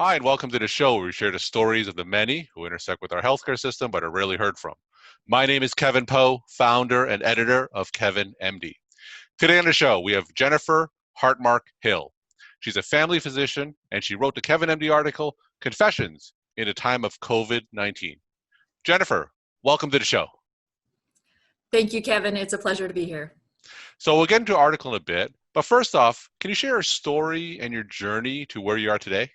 Hi, and welcome to the show where we share the stories of the many who intersect with our healthcare system but are rarely heard from. My name is Kevin Poe, founder and editor of Kevin MD. Today on the show, we have Jennifer Hartmark-Hill. She's a family physician, and she wrote the Kevin MD article, Confessions in a Time of COVID-19. Jennifer, welcome to the show. Thank you, Kevin. It's a pleasure to be here. So we'll get into the article in a bit, but first off, can you share your story and your journey to where you are today?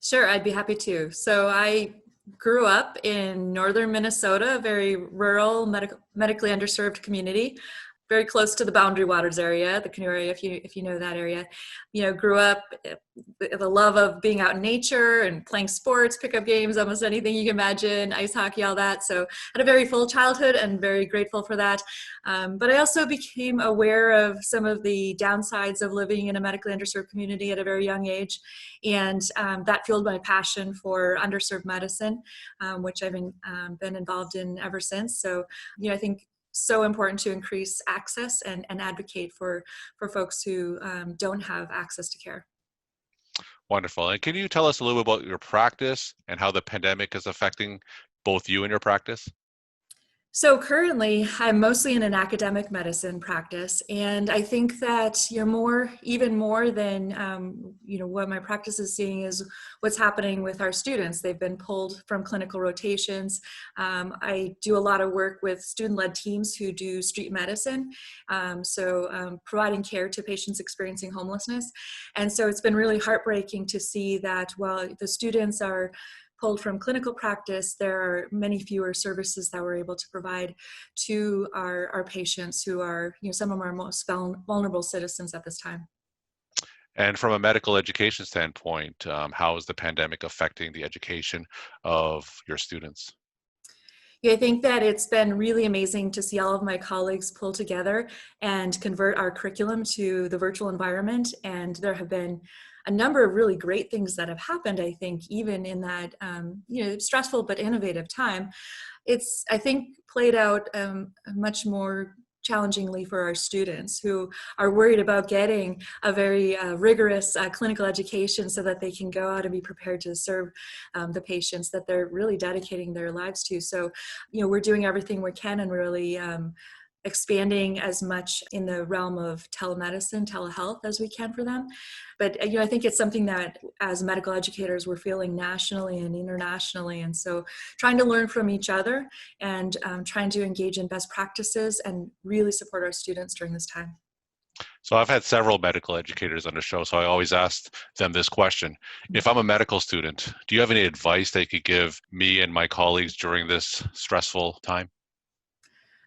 Sure, I'd be happy to. So I grew up in northern Minnesota, a very rural, medically underserved community, very close to the Boundary Waters area, the canoe area, if you know that area. Grew up with a love of being out in nature and playing sports, pickup games, almost anything you can imagine, ice hockey, all that. So had a very full childhood and very grateful for that. But I also became aware of some of the downsides of living in a medically underserved community at a very young age. And that fueled my passion for underserved medicine, which I've been involved in ever since. So, I think so important to increase access and advocate for folks who don't have access to care. Wonderful. And can you tell us a little bit about your practice and how the pandemic is affecting both you and your practice? So currently, I'm mostly in an academic medicine practice, and I think that even more than what my practice is seeing is what's happening with our students. They've been pulled from clinical rotations. I do a lot of work with student-led teams who do street medicine, providing care to patients experiencing homelessness. And so it's been really heartbreaking to see that while the students are pulled from clinical practice, there are many fewer services that we're able to provide to our patients who are, some of our most vulnerable citizens at this time. And from a medical education standpoint, how is the pandemic affecting the education of your students? Yeah, I think that it's been really amazing to see all of my colleagues pull together and convert our curriculum to the virtual environment. And there have been a number of really great things that have happened, I think, even in that, stressful but innovative time. It's, I think, played out much more challengingly for our students who are worried about getting a very rigorous clinical education so that they can go out and be prepared to serve the patients that they're really dedicating their lives to. So, we're doing everything we can and really expanding as much in the realm of telemedicine, telehealth as we can for them. But, I think it's something that as medical educators, we're feeling nationally and internationally. And so trying to learn from each other and trying to engage in best practices and really support our students during this time. So I've had several medical educators on the show, so I always ask them this question. If I'm a medical student, do you have any advice that you could give me and my colleagues during this stressful time?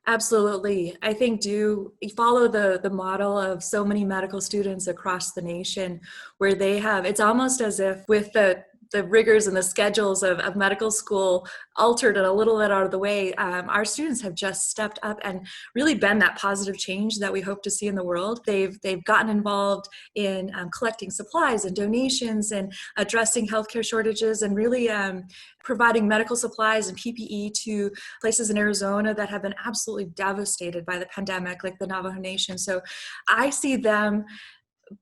Absolutely. I think do follow the model of so many medical students across the nation where it's almost as if with the rigors and the schedules of medical school altered and a little bit out of the way, our students have just stepped up and really been that positive change that we hope to see in the world. They've gotten involved in collecting supplies and donations and addressing healthcare shortages and really providing medical supplies and PPE to places in Arizona that have been absolutely devastated by the pandemic, like the Navajo Nation. So I see them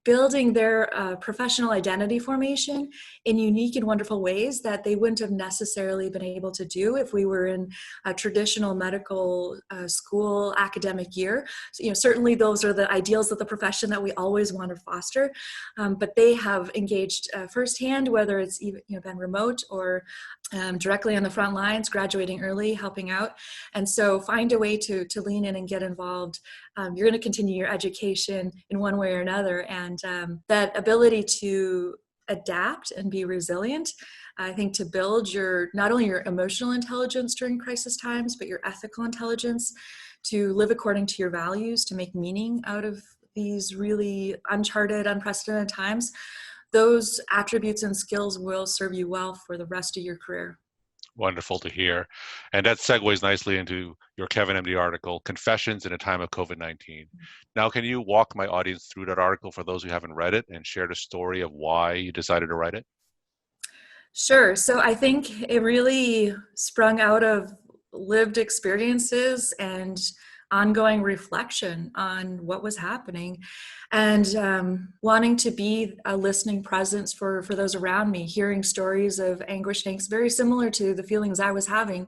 building their professional identity formation in unique and wonderful ways that they wouldn't have necessarily been able to do if we were in a traditional medical school academic year. So, certainly those are the ideals of the profession that we always want to foster, but they have engaged firsthand, whether it's even been remote or directly on the front lines, graduating early, helping out. And so find a way to lean in and get involved. You're going to continue your education in one way or another. And that ability to adapt and be resilient, I think, to build not only your emotional intelligence during crisis times, but your ethical intelligence to live according to your values, to make meaning out of these really uncharted, unprecedented times. Those attributes and skills will serve you well for the rest of your career. Wonderful to hear. And that segues nicely into your Kevin MD article, Confessions in a Time of COVID-19. Now, can you walk my audience through that article for those who haven't read it and share the story of why you decided to write it? Sure. So I think it really sprung out of lived experiences and ongoing reflection on what was happening, and wanting to be a listening presence for those around me, hearing stories of anguish and angst, very similar to the feelings I was having.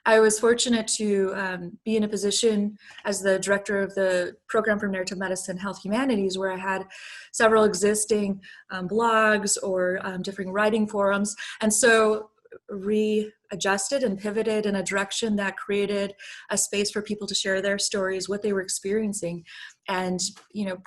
I was fortunate to be in a position as the director of the program for narrative medicine, health humanities, where I had several existing blogs or different writing forums. And so readjusted and pivoted in a direction that created a space for people to share their stories, what they were experiencing, and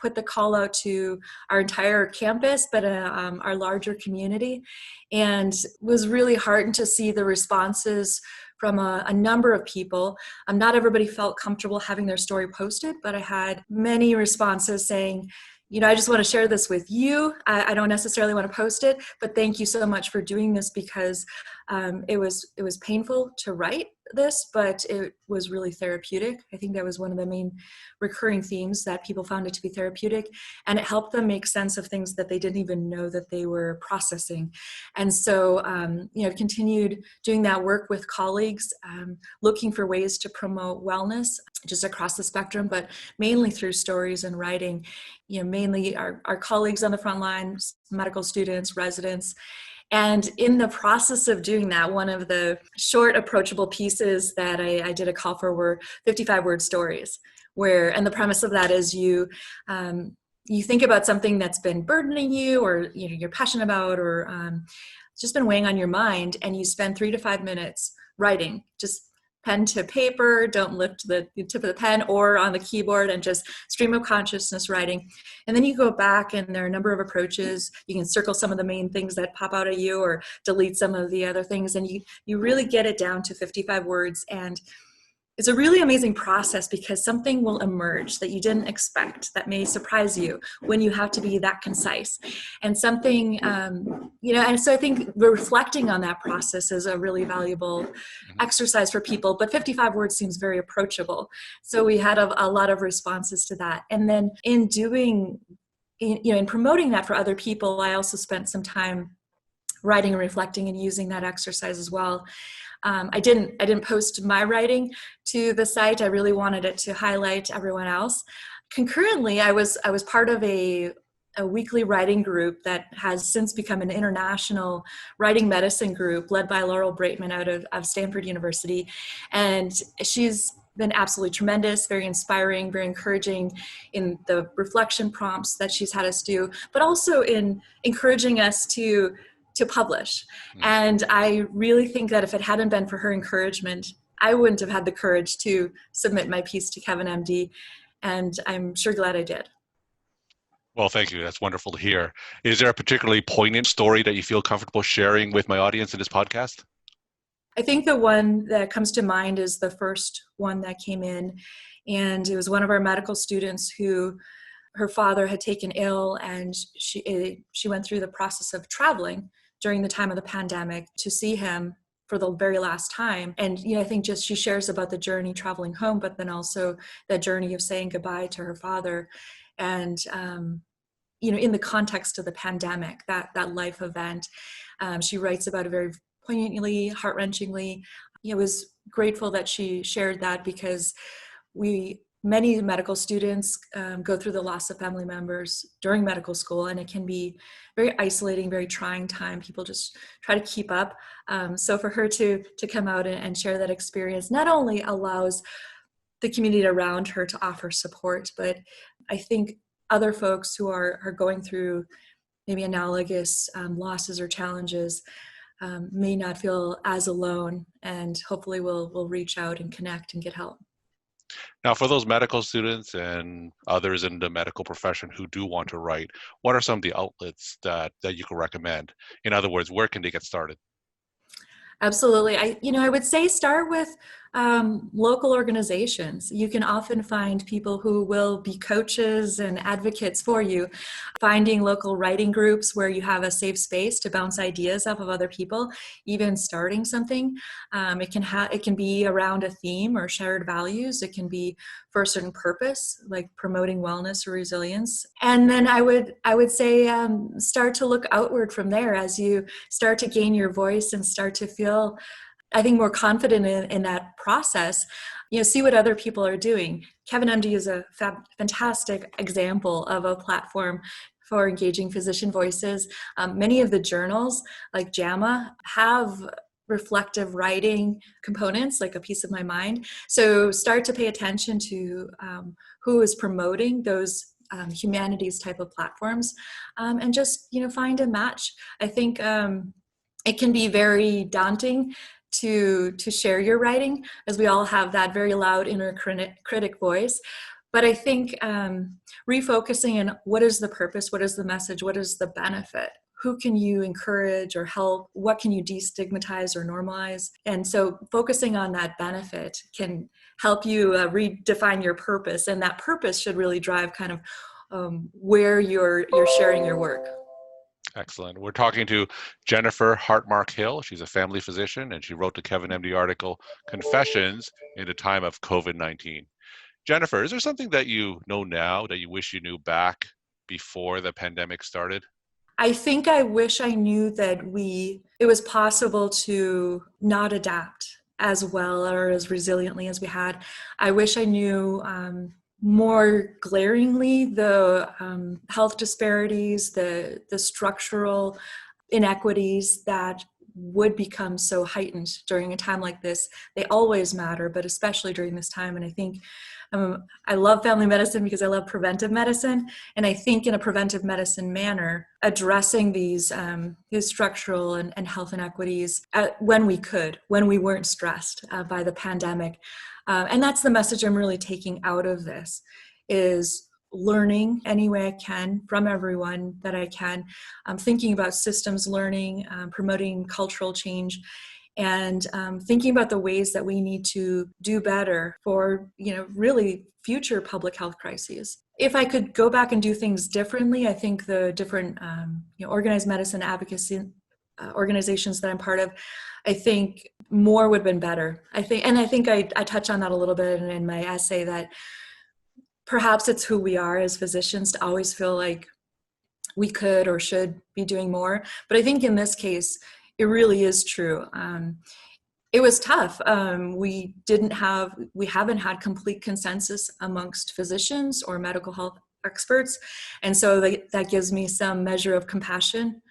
put the call out to our entire campus, but our larger community, and was really heartened to see the responses from a number of people. Not everybody felt comfortable having their story posted, but I had many responses saying, I just want to share this with you. I don't necessarily want to post it, but thank you so much for doing this, because it was painful to write this, but it was really therapeutic. I think that was one of the main recurring themes, that people found it to be therapeutic, and it helped them make sense of things that they didn't even know that they were processing. And so, continued doing that work with colleagues, looking for ways to promote wellness just across the spectrum, but mainly through stories and writing. Mainly our colleagues on the front lines, medical students, residents. And in the process of doing that, one of the short, approachable pieces that I did a call for were 55-word stories, and the premise of that is you think about something that's been burdening you, or you're passionate about, or just been weighing on your mind, and you spend 3 to 5 minutes writing, just pen to paper, don't lift the tip of the pen or on the keyboard, and just stream of consciousness writing. And then you go back, and there are a number of approaches. You can circle some of the main things that pop out at you, or delete some of the other things, and you really get it down to 55 words. And it's a really amazing process, because something will emerge that you didn't expect, that may surprise you when you have to be that concise. And something, and so I think reflecting on that process is a really valuable exercise for people, but 55 words seems very approachable. So we had a lot of responses to that. And then in promoting that for other people, I also spent some time writing and reflecting and using that exercise as well. I didn't post my writing to the site. I really wanted it to highlight everyone else. Concurrently, I was part of a weekly writing group that has since become an international writing medicine group led by Laurel Braitman out of Stanford University. And she's been absolutely tremendous, very inspiring, very encouraging in the reflection prompts that she's had us do, but also in encouraging us to publish. And I really think that if it hadn't been for her encouragement, I wouldn't have had the courage to submit my piece to Kevin MD, and I'm sure glad I did. Well, thank you. That's wonderful to hear. Is there a particularly poignant story that you feel comfortable sharing with my audience in this podcast? I think the one that comes to mind is the first one that came in, and it was one of our medical students who her father had taken ill, and she went through the process of traveling during the time of the pandemic to see him for the very last time. And I think just she shares about the journey traveling home, but then also the journey of saying goodbye to her father. And in the context of the pandemic, that life event, she writes about it very poignantly, heart-wrenchingly. I was grateful that she shared that, because many medical students go through the loss of family members during medical school, and it can be very isolating, very trying time. People just try to keep up. So for her to come out and share that experience not only allows the community around her to offer support, but I think other folks who are going through maybe analogous losses or challenges may not feel as alone, and hopefully will reach out and connect and get help. Now, for those medical students and others in the medical profession who do want to write, what are some of the outlets that you could recommend? In other words, where can they get started? Absolutely. I would say start with local organizations. You can often find people who will be coaches and advocates for you. Finding local writing groups where you have a safe space to bounce ideas off of other people, even starting something. It can be around a theme or shared values. It can be for a certain purpose, like promoting wellness or resilience. And then I would say start to look outward from there as you start to gain your voice and start to feel, I think, more confident in that process. see what other people are doing. Kevin MD is a fantastic example of a platform for engaging physician voices. Many of the journals, like JAMA, have reflective writing components, like A Piece of My Mind. So start to pay attention to who is promoting those humanities type of platforms, and just find a match. I think it can be very daunting to share your writing, as we all have that very loud inner critic voice. But I think refocusing on what is the purpose, what is the message, what is the benefit, who can you encourage or help, what can you destigmatize or normalize, and so focusing on that benefit can help you redefine your purpose, and that purpose should really drive kind of where you're sharing your work. Excellent. We're talking to Jennifer Hartmark-Hill. She's a family physician, and she wrote the Kevin MD article, Confessions in a Time of COVID-19. Jennifer, is there something that you know now that you wish you knew back before the pandemic started? I think I wish I knew that it was possible to not adapt as well or as resiliently as we had. I wish I knew more glaringly the health disparities, the structural inequities that would become so heightened during a time like this. They always matter, but especially during this time. And I think I love family medicine because I love preventive medicine. And I think in a preventive medicine manner, addressing these structural and health inequities when we weren't stressed by the pandemic. And that's the message I'm really taking out of this, is learning any way I can from everyone that I can, thinking about systems learning, promoting cultural change, and thinking about the ways that we need to do better for, really future public health crises. If I could go back and do things differently, I think the different, organized medicine advocacy organizations that I'm part of, I think more would have been better. I think I touch on that a little bit in my essay, that perhaps it's who we are as physicians to always feel like we could or should be doing more. But I think in this case, it really is true. It was tough. We haven't had complete consensus amongst physicians or medical health experts. And so that gives me some measure of compassion,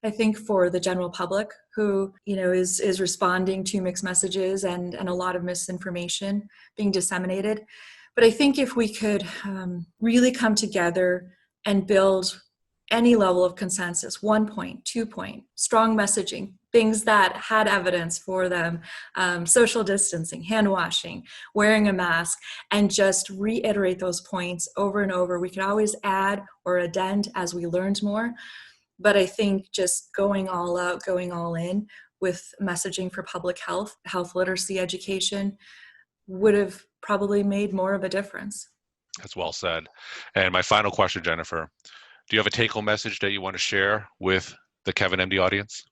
I think, for the general public who, is responding to mixed messages and a lot of misinformation being disseminated. But I think if we could really come together and build any level of consensus, 1 point, 2 point, strong messaging, things that had evidence for them, social distancing, hand washing, wearing a mask, and just reiterate those points over and over. We could always add or addend as we learned more. But I think just going all out, going all in with messaging for public health, health literacy education, would have probably made more of a difference. That's well said. And my final question, Jennifer, do you have a take-home message that you want to share with the Kevin MD audience?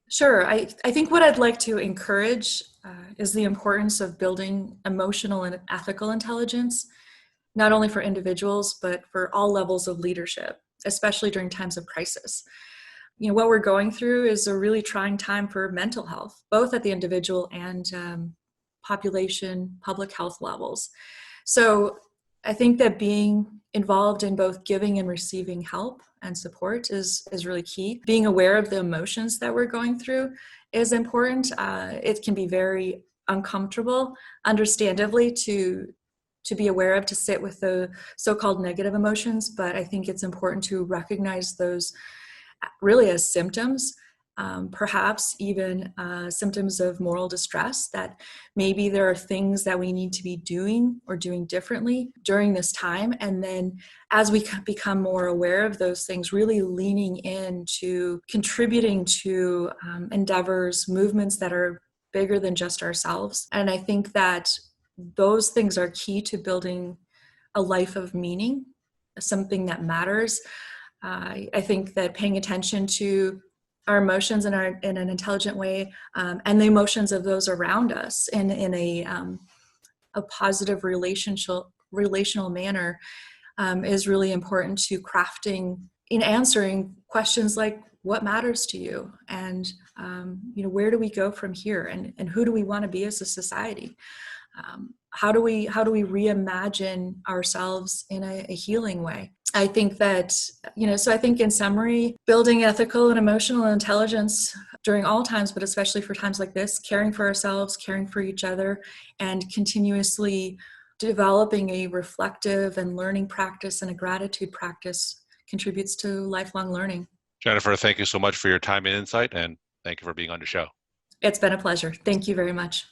Sure. I think what I'd like to encourage is the importance of building emotional and ethical intelligence, not only for individuals, but for all levels of leadership, especially during times of crisis. What we're going through is a really trying time for mental health, both at the individual and population, public health levels. So I think that being involved in both giving and receiving help and support is really key. Being aware of the emotions that we're going through is important. It can be very uncomfortable, understandably, to be aware of, to sit with the so-called negative emotions, but I think it's important to recognize those really as symptoms, perhaps even symptoms of moral distress, that maybe there are things that we need to be doing or doing differently during this time. And then as we become more aware of those things, really leaning into contributing to endeavors, movements that are bigger than just ourselves. And I think that those things are key to building a life of meaning, something that matters. I think that paying attention to our emotions in an intelligent way, and the emotions of those around us in a positive relational manner, is really important to crafting, in answering questions like, what matters to you, and where do we go from here, and who do we want to be as a society? How do we reimagine ourselves in a healing way? I think that, so I think in summary, building ethical and emotional intelligence during all times, but especially for times like this, caring for ourselves, caring for each other, and continuously developing a reflective and learning practice and a gratitude practice contributes to lifelong learning. Jennifer, thank you so much for your time and insight, and thank you for being on the show. It's been a pleasure. Thank you very much.